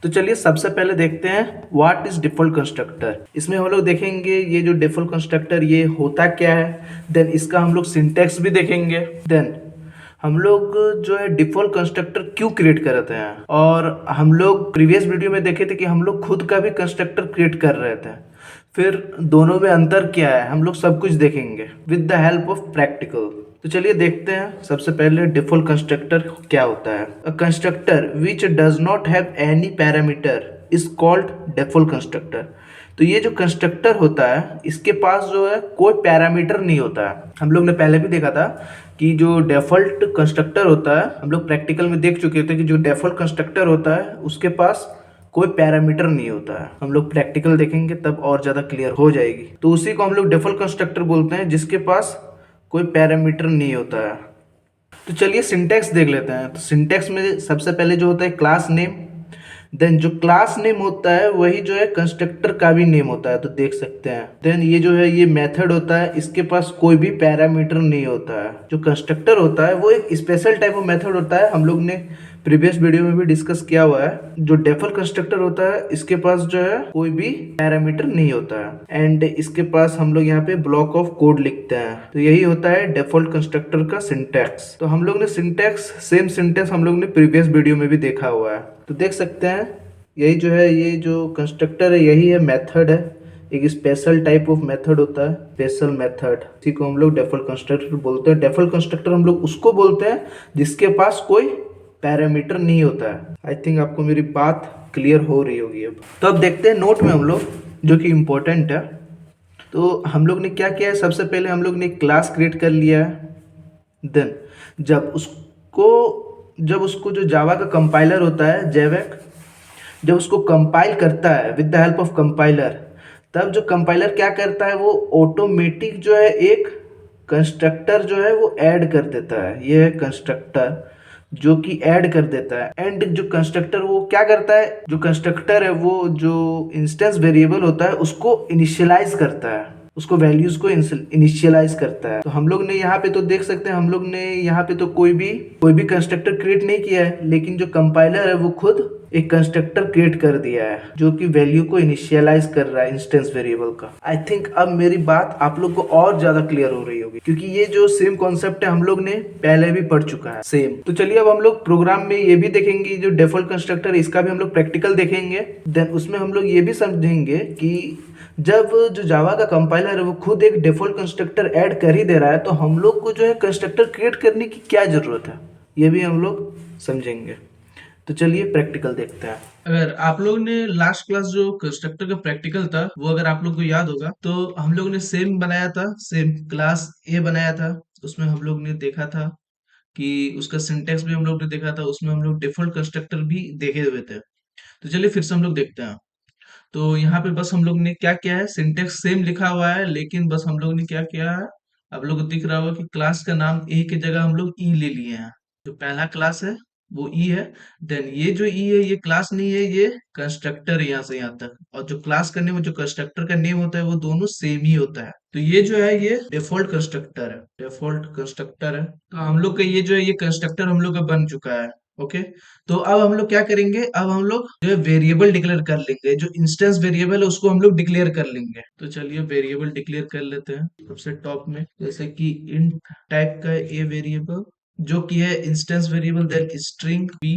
तो चलिए सबसे पहले देखते हैं व्हाट इज डिफॉल्ट कंस्ट्रक्टर। इसमें हम लोग देखेंगे ये जो डिफॉल्ट कंस्ट्रक्टर ये होता क्या है, देन इसका हम लोग सिंटैक्स भी देखेंगे, देन हम लोग जो है डिफॉल्ट कंस्ट्रक्टर क्यों क्रिएट करते हैं, और हम लोग प्रीवियस वीडियो में देखे थे कि हम लोग खुद का भी कंस्ट्रक्टर क्रिएट कर रहे थे। फिर दोनों में अंतर क्या है हम लोग सब कुछ देखेंगे with the help of practical. तो चलिए देखते हैं सबसे पहले डिफॉल्ट कंस्ट्रक्टर क्या होता है। अ constructor which does not have any parameter is called default constructor. तो ये जो कंस्ट्रक्टर होता है इसके पास जो है कोई पैरामीटर नहीं होता है। हम लोग ने पहले भी देखा था कि जो डिफॉल्ट कंस्ट्रक्टर होता है, हम लोग प्रैक्टिकल में देख चुके थे कि जो डिफॉल्ट कंस्ट्रक्टर होता है उसके पास कोई पैरामीटर नहीं होता है। हम लोग प्रैक्टिकल देखेंगे तब और ज्यादा क्लियर हो जाएगी। तो उसी को हम लोग डिफॉल्ट कंस्ट्रक्टर बोलते हैं जिसके पास कोई पैरामीटर नहीं होता है। तो चलिए सिंटैक्स देख लेते हैं। तो सिंटैक्स में सबसे पहले जो होता है क्लास नेम, देन जो क्लास नेम होता है वही जो है कंस्ट्रक्टर का भी नेम होता है, तो देख सकते हैं। देन ये जो है ये मेथड होता है, इसके पास कोई भी पैरामीटर नहीं होता है। जो कंस्ट्रक्टर होता है वो एक स्पेशल टाइप ऑफ मेथड होता है, हम लोग ने प्रीवियस वीडियो में भी डिस्कस किया हुआ है। जो डिफॉल्ट कंस्ट्रक्टर होता है इसके पास जो है कोई भी पैरामीटर नहीं होता है, एंड इसके पास हम लोग यहाँ पे ब्लॉक ऑफ कोड लिखते हैं। तो यही होता है डिफॉल्ट कंस्ट्रक्टर का सिंटैक्स। तो हम लोग ने सिंटैक्स सेम सिंटैक्स हम लोग ने प्रीवियस वीडियो में भी देखा हुआ है, तो देख सकते हैं। यही जो है ये जो कंस्ट्रक्टर है यही है, मेथड है, एक स्पेशल टाइप ऑफ मेथड होता है, स्पेशल मेथड। इसी को हम लोग डिफॉल्ट कंस्ट्रक्टर बोलते हैं। डिफॉल्ट कंस्ट्रक्टर हम लोग उसको बोलते हैं जिसके पास कोई पैरामीटर नहीं होता है। आई थिंक आपको मेरी बात क्लियर हो रही होगी अब। तो अब देखते हैं नोट में हम लोग जो कि इम्पोर्टेंट है। तो हम लोग ने क्या किया है, सबसे पहले हम लोग ने क्लास क्रिएट कर लिया है। देन जब उसको जो जावा का कंपाइलर होता है जेवैक, जब उसको कंपाइल करता है with the help of compiler, तब जो कंपाइलर क्या करता है वो ऑटोमेटिक जो है एक कंस्ट्रक्टर जो है वो ऐड कर देता है। ये है कंस्ट्रक्टर जो कि ऐड कर देता है। एंड जो कंस्ट्रक्टर वो क्या करता है, जो कंस्ट्रक्टर है वो जो इंस्टेंस वेरिएबल होता है उसको इनिशियलाइज करता है, उसको वैल्यूज को इनिशियलाइज करता है। तो हम लोग ने यहाँ पे तो देख सकते हैं, हम लोग ने यहाँ पे तो कोई भी कंस्ट्रक्टर क्रिएट नहीं किया है, लेकिन जो कंपाइलर है वो खुद एक कंस्ट्रक्टर क्रिएट कर दिया है जो कि वैल्यू को इनिशियलाइज कर रहा है इंस्टेंस वेरिएबल का। आई थिंक अब मेरी बात आप लोग को और ज्यादा क्लियर हो रही होगी, क्योंकि ये जो सेम कॉन्सेप्ट है हम लोग ने पहले भी पढ़ चुका है सेम। तो चलिए अब हम लोग प्रोग्राम में ये भी देखेंगे, जो डिफॉल्ट कंस्ट्रक्टर इसका भी हम लोग प्रैक्टिकल देखेंगे। देन उसमें हम लोग ये भी समझेंगे कि जब जो जावा का कंपाइलर है वो खुद एक डिफॉल्ट कंस्ट्रक्टर ऐड कर ही दे रहा है, तो हम लोग को जो है कंस्ट्रक्टर क्रिएट करने की क्या जरूरत है, ये भी हम लोग समझेंगे। तो चलिए प्रैक्टिकल देखते हैं। अगर आप लोग ने लास्ट क्लास जो कंस्ट्रक्टर का प्रैक्टिकल था वो अगर आप लोग को याद होगा तो हम लोग ने सेम बनाया था, सेम क्लास ए बनाया था। उसमें हम लोग ने देखा था कि उसका सिंटेक्स भी हम लोग ने देखा था, उसमें हम लोग डिफॉल्ट कंस्ट्रक्टर भी देखे हुए थे। तो चलिए फिर से हम लोग देखते हैं। तो यहाँ पे बस हम लोग ने क्या किया है, सिंटेक्स सेम लिखा हुआ है, लेकिन बस हम लोग ने क्या किया है, आप लोग को दिख रहा होगा कि क्लास का नाम ए की जगह हम लोग ई ले लिए हैं। जो पहला क्लास है वो ई है। देन ये जो ई है ये क्लास नहीं है, ये कंस्ट्रक्टर है यहाँ से यहाँ तक। और जो क्लास का नेम जो कंस्ट्रक्टर का नेम होता है वो दोनों सेम ही होता है। तो ये जो है ये डिफॉल्ट कंस्ट्रक्टर है, डिफॉल्ट कंस्ट्रक्टर है। तो हम लोग का ये जो है ये कंस्ट्रक्टर हम लोग का बन चुका है। ओके। तो अब हम लोग क्या करेंगे, अब हम लोग जो है वेरिएबल डिक्लेयर कर लेंगे, जो इंस्टेंस वेरिएबल है उसको हम लोग डिक्लेयर कर लेंगे। तो चलिए वेरिएबल डिक्लेयर कर लेते हैं सबसे टॉप में, जैसे कि इंट टाइप का ए वेरिएबल जो कि है instance variable, then string B,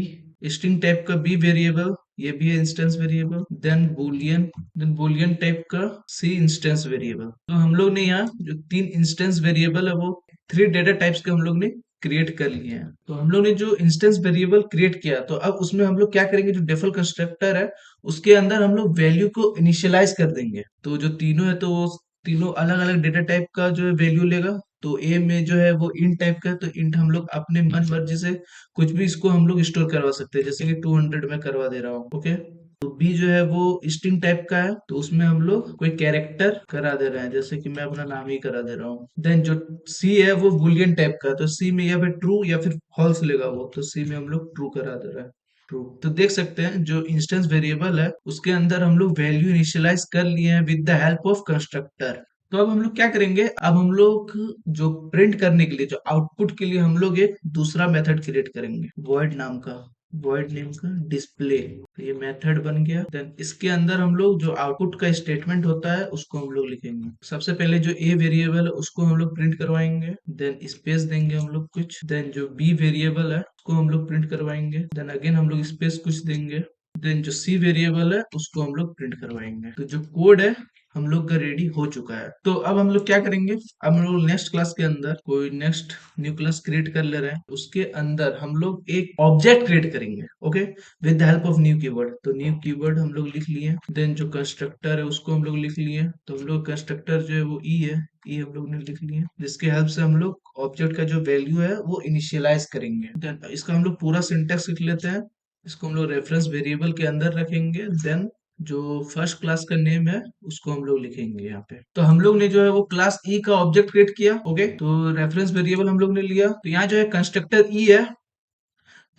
string type का बी वेरिएबल, ये भी है instance variable, then Boolean type का सी इंस्टेंस वेरिएबल। तो हम लोग ने यहाँ जो 3 इंस्टेंस वेरिएबल है वो 3 डेटा टाइप्स के हम लोग ने क्रिएट कर लिए हैं। तो हम लोग ने जो इंस्टेंस वेरिएबल क्रिएट किया, तो अब उसमें हम लोग क्या करेंगे, जो डिफॉल्ट कंस्ट्रक्टर है उसके अंदर हम लोग वैल्यू को इनिशियलाइज कर देंगे। तो जो तीनों है तो वो तीनों अलग अलग डेटा टाइप का जो है वैल्यू लेगा। तो ए में जो है वो इंट टाइप का है, तो इंट हम लोग अपने मन मर्जी से कुछ भी इसको हम लोग स्टोर करवा सकते हैं, जैसे कि 200 में करवा दे रहा हूँ। ओके। तो बी जो है वो स्ट्रिंग टाइप का है, तो उसमें हम लोग कोई कैरेक्टर करा दे रहे हैं, जैसे कि मैं अपना नाम ही करा दे रहा हूँ। देन जो सी है वो बुलियन टाइप का है, तो सी में या फिर ट्रू या फिर फॉल्स लेगा वो, तो सी में हम लोग ट्रू करा दे रहे हैं, ट्रू। तो देख सकते हैं जो इंस्टेंस वेरिएबल है उसके अंदर हम लोग वैल्यू इनिशियलाइज कर लिए हैं with the help of constructor. तो अब हम लोग क्या करेंगे, अब हम लोग जो प्रिंट करने के लिए, जो आउटपुट के लिए हम लोग एक दूसरा मेथड क्रिएट करेंगे वॉइड नाम का। void नेम का डिस्प्ले, तो ये मेथड बन गया। देन इसके अंदर हम लोग जो आउटपुट का स्टेटमेंट होता है उसको हम लोग लिखेंगे। सबसे पहले जो ए वेरिएबल है उसको हम लोग प्रिंट करवाएंगे, देन स्पेस देंगे हम लोग कुछ, देन जो बी वेरिएबल है उसको हम लोग प्रिंट करवाएंगे, देन अगेन हम लोग स्पेस कुछ देंगे, देन जो सी वेरिएबल है उसको हम लोग प्रिंट करवाएंगे। तो जो कोड है हम लोग का रेडी हो चुका है। तो अब हम लोग क्या करेंगे, अब हम लोग नेक्स्ट क्लास के अंदर कोई नेक्स्ट न्यू क्लास क्रिएट कर ले रहे हैं, उसके अंदर हम लोग एक ऑब्जेक्ट क्रिएट करेंगे, okay, with the help of new keyword. तो न्यू कीवर्ड हम लोग लिख लिए, देन जो कंस्ट्रक्टर है उसको हम लोग लिख लिए। तो हम लोग कंस्ट्रक्टर जो है वो ई है, ई हम लोग ने लिख लिए, जिसके हेल्प से हम लोग ऑब्जेक्ट का जो वैल्यू है वो इनिशियलाइज करेंगे। देन इसका हम लोग पूरा सिंटेक्स लिख लेते हैं। इसको हम लोग रेफरेंस वेरिएबल के अंदर रखेंगे, देन जो फर्स्ट क्लास का नेम है उसको हम लोग लिखेंगे यहाँ पे। तो हम लोग ने जो है वो क्लास ई का ऑब्जेक्ट क्रिएट किया, ओके। तो रेफरेंस वेरिएबल हम लोग ने लिया, तो यहाँ जो है कंस्ट्रक्टर ई है।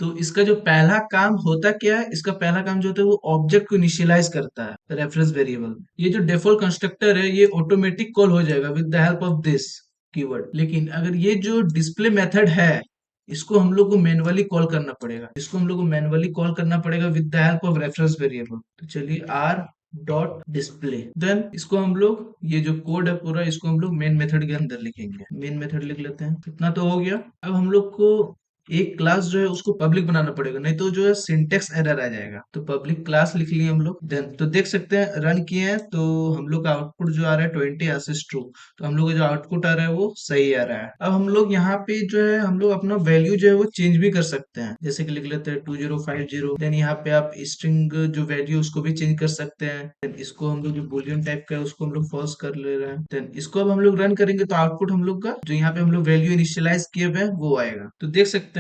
तो इसका जो पहला काम होता क्या है, इसका पहला काम जो होता है वो ऑब्जेक्ट को इनिशियलाइज करता है रेफरेंस वेरिएबल। ये जो डिफॉल्ट कंस्ट्रक्टर है ये ऑटोमेटिक कॉल हो जाएगा with the help of this keyword. लेकिन अगर ये जो डिस्प्ले मेथड है इसको हम लोग को मैन्युअली कॉल करना पड़ेगा, इसको हम लोग को मैन्युअली कॉल करना पड़ेगा with the help of reference variable. तो चलिए आर डॉट डिस्प्ले, देन इसको हम लोग ये जो कोड है पूरा इसको हम लोग मेन मेथड के अंदर लिखेंगे। मेन मेथड लिख लेते हैं, इतना तो हो गया। अब हम लोग को एक क्लास जो है उसको पब्लिक बनाना पड़ेगा, नहीं तो जो है सिंटेक्स एरर आ जाएगा। तो पब्लिक क्लास लिख लिए हम लोग, देन तो देख सकते हैं रन किए हैं तो हम लोग का आउटपुट जो आ रहा है 20 एसिस्ट ट्रू। तो हम लोग का जो आउटपुट आ रहा है वो सही आ रहा है। अब हम लोग यहाँ पे जो है हम लोग अपना वैल्यू जो है वो चेंज भी कर सकते हैं, जैसे कि लिख लेते हैं 2050। देन यहाँ पे आप स्ट्रिंग जो वैल्यू उसको भी चेंज कर सकते हैं। देन इसको हम लोग जो बुलियन टाइप का है उसको हम लोग फॉल्स कर ले रहे हैं। देन इसको अब हम लोग रन करेंगे तो आउटपुट हम लोग का जो यहाँ पे हम लोग वैल्यू इनिशियलाइज किए हुए हैं वो आएगा। तो देख सकते हैं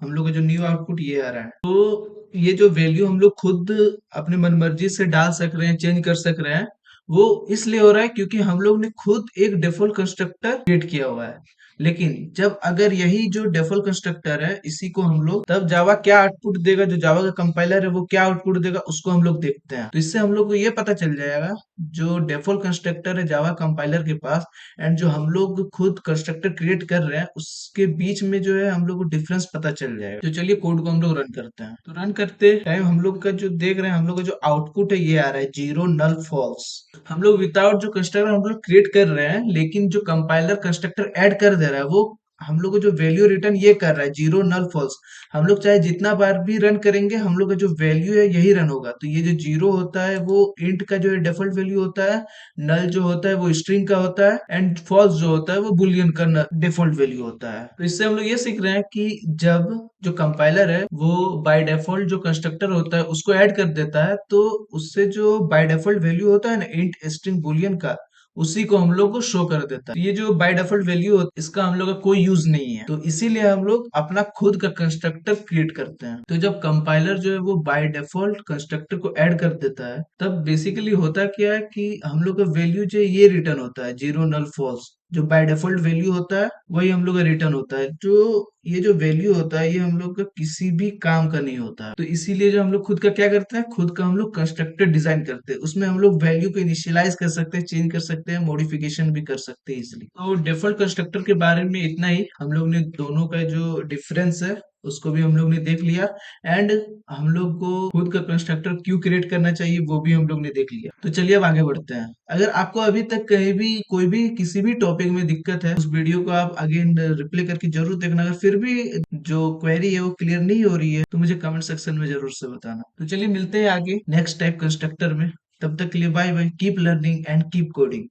हम लोग का जो न्यू आउटपुट ये आ रहा है। तो ये जो वैल्यू हम लोग खुद अपने मनमर्जी से डाल सक रहे हैं, चेंज कर सक रहे हैं, वो इसलिए हो रहा है क्योंकि हम लोग ने खुद एक डिफॉल्ट कंस्ट्रक्टर क्रिएट किया हुआ है। लेकिन जब अगर यही जो डिफॉल्ट कंस्ट्रक्टर है इसी को हम लोग तब जावा क्या आउटपुट देगा, जो जावा का कंपाइलर है वो क्या आउटपुट देगा उसको हम लोग देखते हैं। तो इससे हम लोग को ये पता चल जाएगा जो डिफॉल्ट कंस्ट्रक्टर है जावा कंपाइलर के पास एंड जो हम लोग खुद कंस्ट्रक्टर क्रिएट कर रहे हैं उसके बीच में जो है हम लोग को डिफरेंस पता चल जाएगा। तो चलिए कोड को हम लोग रन करते हैं। तो रन करते टाइम हम लोग का जो देख रहे हैं हम लोग का जो आउटपुट है ये आ रहा है 0 नल फॉल्स। हम लोग विदाउट जो कंस्ट्रक्टर हम लोग क्रिएट कर रहे हैं, लेकिन जो कंपाइलर कंस्ट्रक्टर ऐड कर दे रहा है वो हम लोग को जो वैल्यू रिटर्न ये कर रहा है 0 नल फॉल्स। हम लोग चाहे जितना बार भी रन करेंगे हम लोग का जो वैल्यू है यही रन होगा। तो ये जो 0 होता है वो इंट का जो है डिफॉल्ट वैल्यू होता है, नल जो होता है वो स्ट्रिंग का होता है एंड फॉल्स जो होता है वो बुलियन का डिफॉल्ट वैल्यू होता है। तो इससे हम लोग ये सीख रहे हैं कि जब जो कंपाइलर है वो बाय डिफॉल्ट जो कंस्ट्रक्टर होता है उसको ऐड कर देता है तो उससे जो बाय डिफॉल्ट वैल्यू होता है ना इंट स्ट्रिंग बुलियन का, उसी को हम लोग को शो कर देता है। ये जो बाय डिफॉल्ट वैल्यू होता है इसका हम लोग का कोई यूज नहीं है, तो इसीलिए हम लोग अपना खुद का कंस्ट्रक्टर क्रिएट करते हैं। तो जब कंपाइलर जो है वो बाय डिफॉल्ट कंस्ट्रक्टर को ऐड कर देता है तब बेसिकली होता क्या है कि हम लोग का वैल्यू जो है ये रिटर्न होता है 0 नल फॉल्स। जो बाय डिफॉल्ट वैल्यू होता है वही हम लोग का रिटर्न होता है। जो ये जो वैल्यू होता है ये हम लोग का किसी भी काम का नहीं होता है। तो इसीलिए जो हम लोग खुद का क्या करते हैं, खुद का हम लोग कंस्ट्रक्टर डिजाइन करते हैं, उसमें हम लोग वैल्यू को इनिशियलाइज कर सकते हैं, चेंज कर सकते हैं, मॉडिफिकेशन भी कर सकते हैं इजिली। तो डिफॉल्ट कंस्ट्रक्टर के बारे में इतना ही। हम लोग ने दोनों का जो डिफरेंस है उसको भी हम लोग ने देख लिया एंड हम लोग को खुद का कंस्ट्रक्टर क्यों क्रिएट करना चाहिए वो भी हम लोग ने देख लिया। तो चलिए अब आगे बढ़ते हैं। अगर आपको अभी तक कहीं भी कोई भी किसी भी टॉपिक में दिक्कत है उस वीडियो को आप अगेन रिप्ले करके जरूर देखना। अगर फिर भी जो क्वेरी है वो क्लियर नहीं हो रही है तो मुझे कमेंट सेक्शन में जरूर से बताना। तो चलिए मिलते हैं आगे नेक्स्ट टाइप कंस्ट्रक्टर में। तब तक के लिए bye bye, keep learning and keep coding.